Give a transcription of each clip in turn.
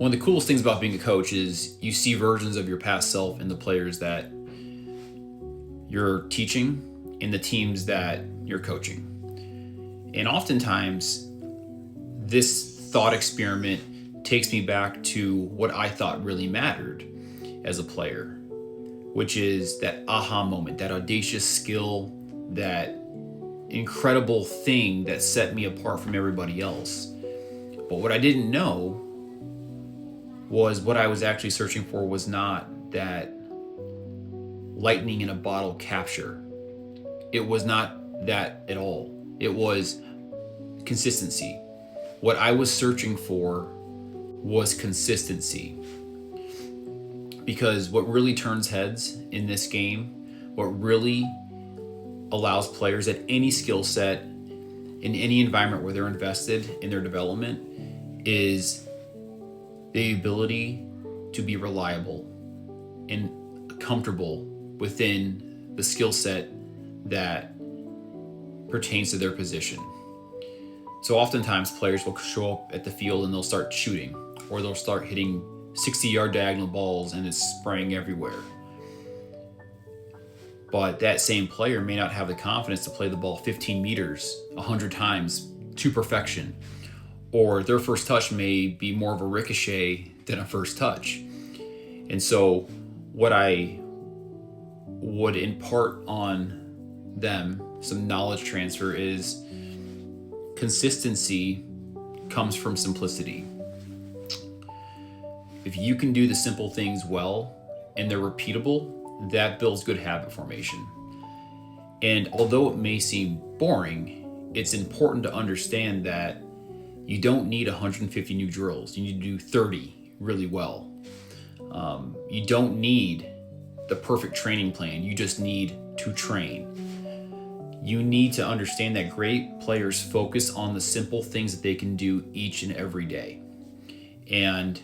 one of the coolest things about being a coach is you see versions of your past self in the players that you're teaching in the teams that you're coaching. And oftentimes, this thought experiment takes me back to what I thought really mattered as a player, which is that aha moment, that audacious skill, that incredible thing that set me apart from everybody else. But what I didn't know was what I was actually searching for was not that lightning in a bottle capture. It was not that at all. It was consistency. What I was searching for was consistency. Because what really turns heads in this game, what really allows players at any skill set, in any environment where they're invested in their development, is the ability to be reliable and comfortable within the skill set that pertains to their position. So oftentimes players will show up at the field and they'll start shooting, or they'll start hitting 60-yard diagonal balls and it's spraying everywhere. But that same player may not have the confidence to play the ball 15 meters 100 times to perfection, or their first touch may be more of a ricochet than a first touch. And so what I would impart on them, some knowledge transfer, is consistency comes from simplicity. If you can do the simple things well and they're repeatable, that builds good habit formation. And although it may seem boring, it's important to understand that you don't need 150 new drills. You need to do 30 really well. You don't need the perfect training plan. You just need to train. You need to understand that great players focus on the simple things that they can do each and every day. And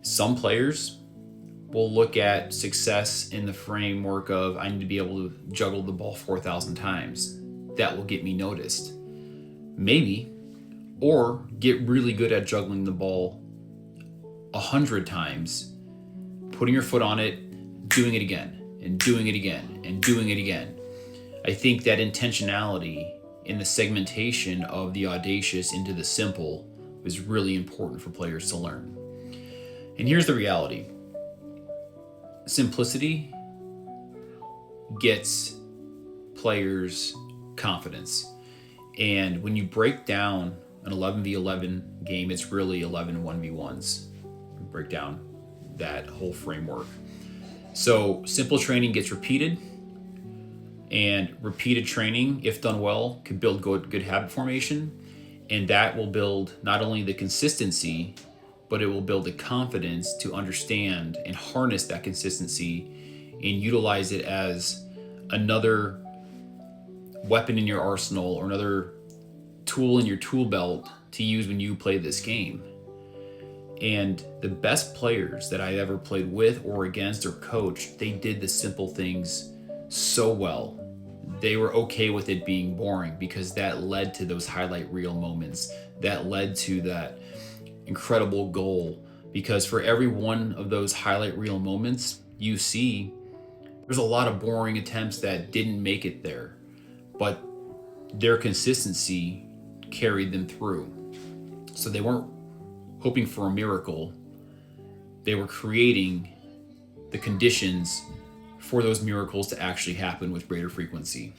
some players will look at success in the framework of, I need to be able to juggle the ball 4,000 times. That will get me noticed. Maybe. Or get really good at juggling the ball 100 times, putting your foot on it, doing it again, and doing it again, and doing it again. I think that intentionality in the segmentation of the audacious into the simple is really important for players to learn. And here's the reality. Simplicity gets players confidence. And when you break down an 11v11 game, it's really 11 1v1s. Break down that whole framework. So simple training gets repeated, and repeated training, if done well, can build good habit formation. And that will build not only the consistency, but it will build the confidence to understand and harness that consistency and utilize it as another weapon in your arsenal or another tool in your tool belt to use when you play this game. And the best players that I ever played with or against or coached, they did the simple things so well. They were okay with it being boring because that led to those highlight reel moments. That led to that incredible goal, because for every one of those highlight reel moments you see, there's a lot of boring attempts that didn't make it there, but their consistency carried them through. So they weren't hoping for a miracle. They were creating the conditions for those miracles to actually happen with greater frequency.